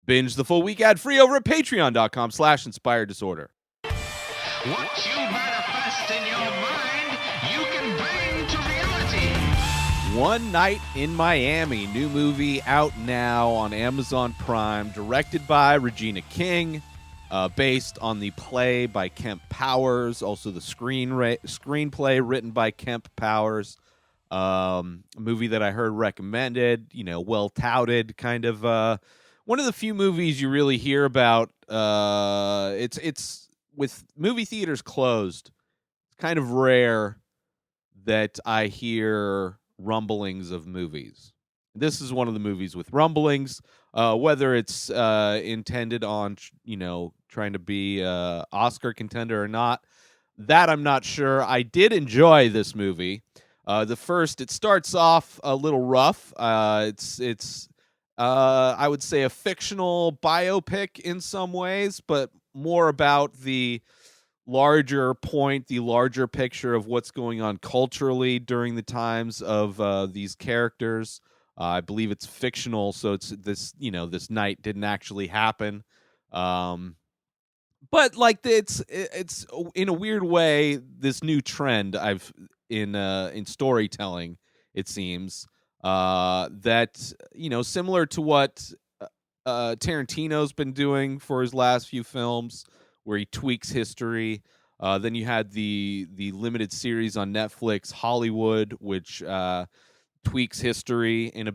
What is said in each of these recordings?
Binge the full week ad-free over at patreon.com/inspireddisorder. What you manifest in your mind, you can bring to reality. One Night in Miami, new movie out now on Amazon Prime, directed by Regina King, based on the play by Kemp Powers, also the screenplay written by Kemp Powers. A movie that I heard recommended, well touted, kind of one of the few movies you really hear about. It's with movie theaters closed, it's kind of rare that I hear rumblings of movies. This is one of the movies with rumblings, whether it's intended on, trying to be Oscar contender or not. That I'm not sure. I did enjoy this movie. It starts off a little rough. It's I would say a fictional biopic in some ways, but more about the larger point, the larger picture of what's going on culturally during the times of these characters. I believe it's fictional, so it's this night didn't actually happen. But like it's in a weird way this new trend I've in storytelling, it seems, that similar to what Tarantino's been doing for his last few films, where he tweaks history. Then you had the limited series on Netflix, Hollywood, which tweaks history in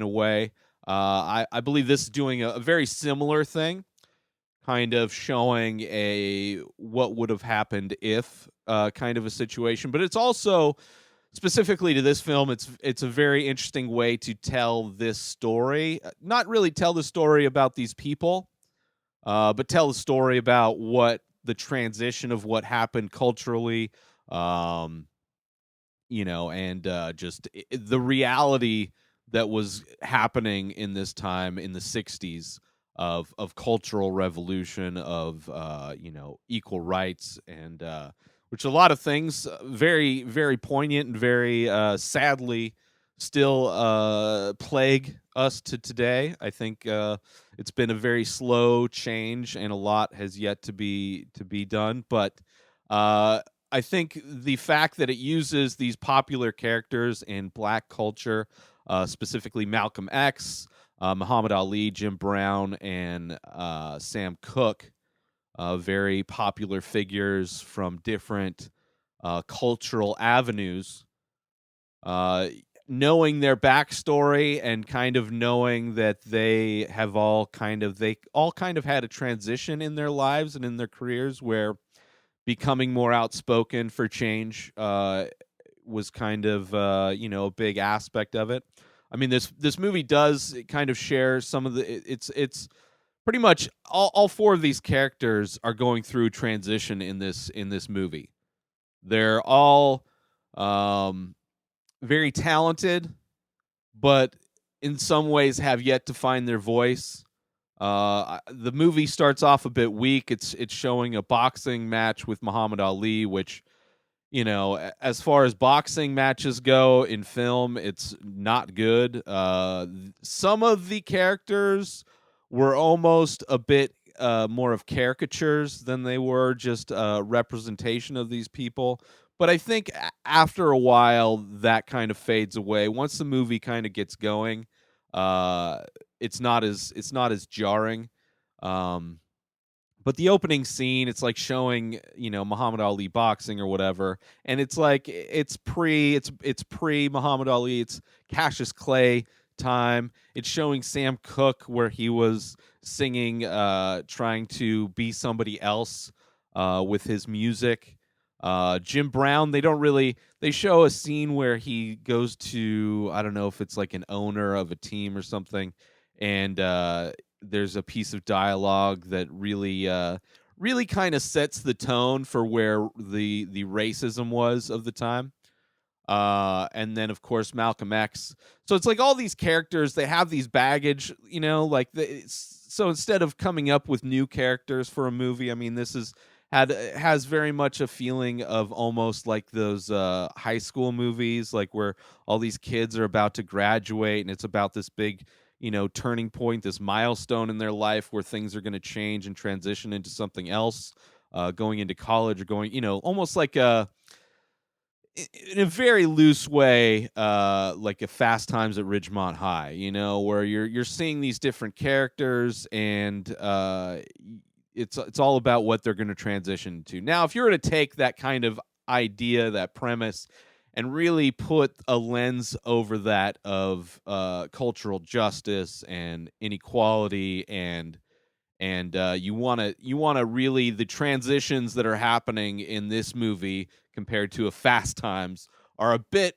a way. I believe this is doing a very similar thing, kind of showing what would have happened if kind of a situation. But it's also, specifically to this film, it's a very interesting way to tell this story. Not really tell the story about these people, but tell the story about what the transition of what happened culturally, and just the reality that was happening in this time in the 60s of cultural revolution, of equal rights, and which a lot of things very, very poignant and very sadly still plague us to today. I think it's been a very slow change, and a lot has yet to be done. But I think the fact that it uses these popular characters in Black culture, specifically Malcolm X, Muhammad Ali, Jim Brown, and Sam Cooke, very popular figures from different cultural avenues, knowing their backstory and kind of knowing that they all kind of had a transition in their lives and in their careers where becoming more outspoken for change was kind of a big aspect of it. I mean, this movie does kind of share some of it's pretty much all four of these characters are going through transition in this movie. They're all very talented, but in some ways have yet to find their voice. The movie starts off a bit weak. It's showing a boxing match with Muhammad Ali, which, as far as boxing matches go in film, it's not good. Some of the characters were almost a bit more of caricatures than they were just a representation of these people. But I think after a while, that kind of fades away. Once the movie kind of gets going, it's not as jarring. But the opening scene, it's like showing, Muhammad Ali boxing or whatever, and it's like it's pre Muhammad Ali, it's Cassius Clay time. It's showing Sam Cooke where he was singing, trying to be somebody else with his music. Jim Brown, they show a scene where he goes to, I don't know if it's like an owner of a team or something, and there's a piece of dialogue that really kind of sets the tone for where the racism was of the time. And then of course Malcolm X. So it's like all these characters, they have these baggage, so instead of coming up with new characters for a movie, I mean, this has very much a feeling of almost like those high school movies, like where all these kids are about to graduate and it's about this big turning point, this milestone in their life where things are going to change and transition into something else, going into college or going, almost like in a very loose way, like a Fast Times at Ridgemont High, where you're seeing these different characters, and it's all about what they're going to transition to. Now, if you were to take that kind of idea, that premise, and really put a lens over that of cultural justice and inequality, and you want to really, the transitions that are happening in this movie compared to a Fast Times are a bit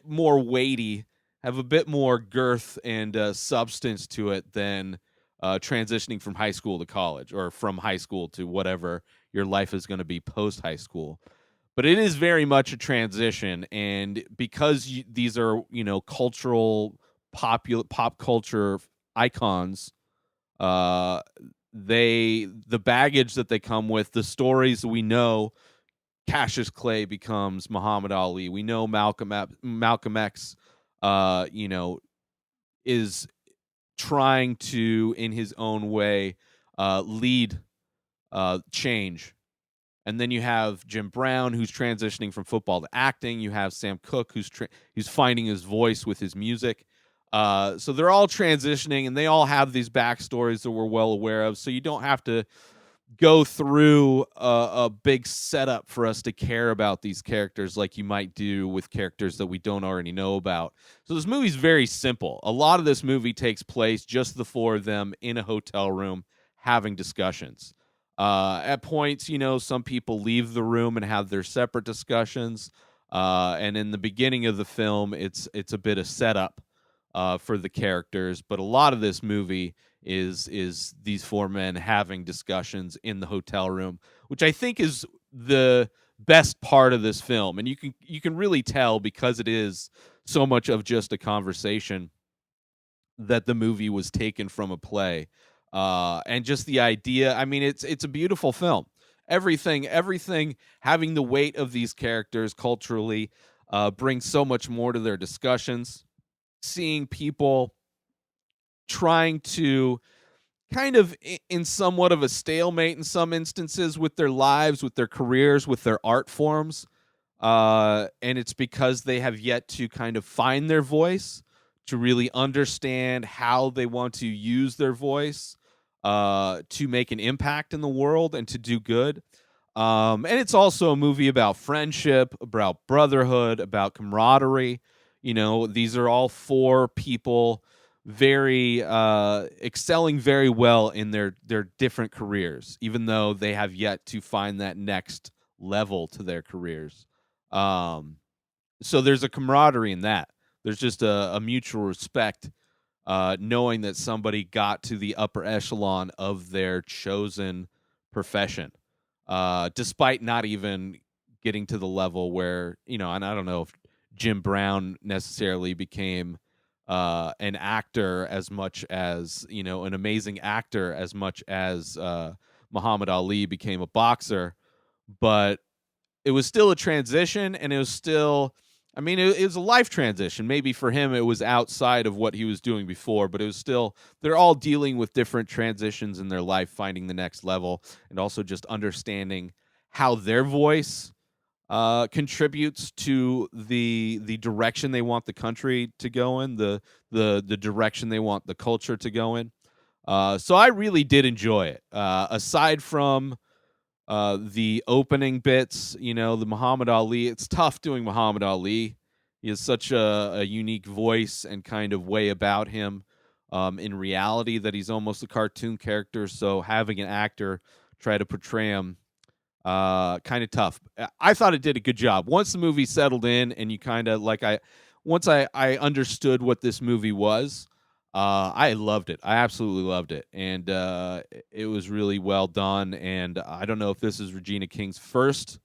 more weighty, have a bit more girth and substance to it than transitioning from high school to college, or from high school to whatever your life is going to be post high school. But it is very much a transition, and because these are cultural, pop culture icons, uh the baggage that they come with, the stories we know. Cassius Clay becomes Muhammad Ali. We know Malcolm X you know is trying to, in his own way, lead change. And then you have Jim Brown, who's transitioning from football to acting. You have Sam Cooke, who's finding his voice with his music. So they're all transitioning, and they all have these backstories that we're well aware of. So you don't have to go through a big setup for us to care about these characters like you might do with characters that we don't already know about. So this movie's very simple. A lot of this movie takes place just the four of them in a hotel room having discussions. At points, some people leave the room and have their separate discussions. And in the beginning of the film, it's a bit of setup for the characters, but a lot of this movie is these four men having discussions in the hotel room, which I think is the best part of this film. And you can really tell, because it is so much of just a conversation, that the movie was taken from a play. And just the idea, I mean, it's a beautiful film. Everything having the weight of these characters culturally brings so much more to their discussions. Seeing people trying to kind of in somewhat of a stalemate in some instances with their lives, with their careers, with their art forms. And it's because they have yet to kind of find their voice, to really understand how they want to use their voice to make an impact in the world and to do good. And it's also a movie about friendship, about brotherhood, about camaraderie. These are all four people very excelling very well in their different careers, even though they have yet to find that next level to their careers. So there's a camaraderie in that. There's just a mutual respect, knowing that somebody got to the upper echelon of their chosen profession, despite not even getting to the level where, and I don't know if Jim Brown necessarily became an actor as much as, an amazing actor as much as Muhammad Ali became a boxer, but it was still a transition, and it was still, I mean, it was a life transition. Maybe for him it was outside of what he was doing before, but it was still, they're all dealing with different transitions in their life, finding the next level, and also just understanding how their voice contributes to the direction they want the country to go in, the direction they want the culture to go in. So I really did enjoy it. Aside from the opening bits, the Muhammad Ali, it's tough doing Muhammad Ali. He has such a unique voice and kind of way about him, in reality, that he's almost a cartoon character. So having an actor try to portray him, kind of tough. I thought it did a good job. Once the movie settled in, and you kind of once I understood what this movie was, I loved it. I absolutely loved it, and it was really well done. And I don't know if this is Regina King's first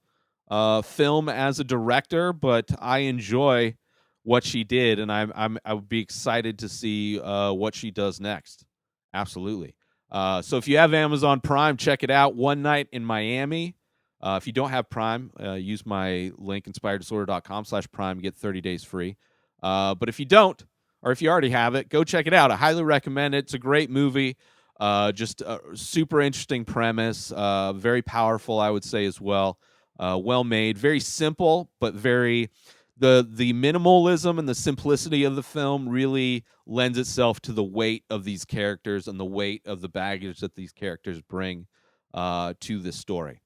film as a director, but I enjoy what she did, and I would be excited to see what she does next. Absolutely. So if you have Amazon Prime, check it out. One Night in Miami. If you don't have Prime, use my link, inspireddisorder.com/Prime, get 30 days free. But if you don't, or if you already have it, go check it out. I highly recommend it. It's a great movie. Just a super interesting premise. Very powerful, I would say, as well. Well made, very simple, but very the minimalism and the simplicity of the film really lends itself to the weight of these characters and the weight of the baggage that these characters bring to this story.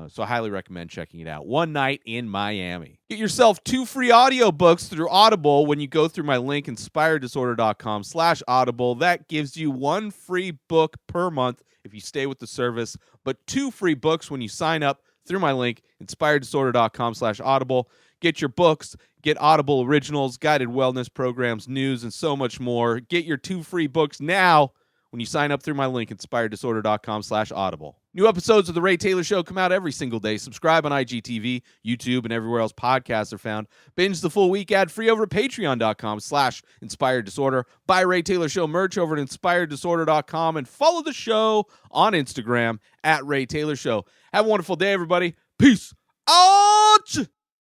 So I highly recommend checking it out. One Night in Miami. Get yourself 2 free audiobooks through Audible when you go through my link, inspireddisorder.com/audible. That gives you 1 free book per month if you stay with the service, but 2 free books when you sign up through my link, inspireddisorder.com/audible. Get your books, get Audible originals, guided wellness programs, news, and so much more. Get your 2 free books now when you sign up through my link, inspireddisorder.com/audible. New episodes of The Ray Taylor Show come out every single day. Subscribe on IGTV, YouTube, and everywhere else podcasts are found. Binge the full week ad-free over at patreon.com/inspireddisorder. Buy Ray Taylor Show merch over at inspireddisorder.com and follow the show on Instagram at Ray Taylor Show. Have a wonderful day, everybody. Peace out!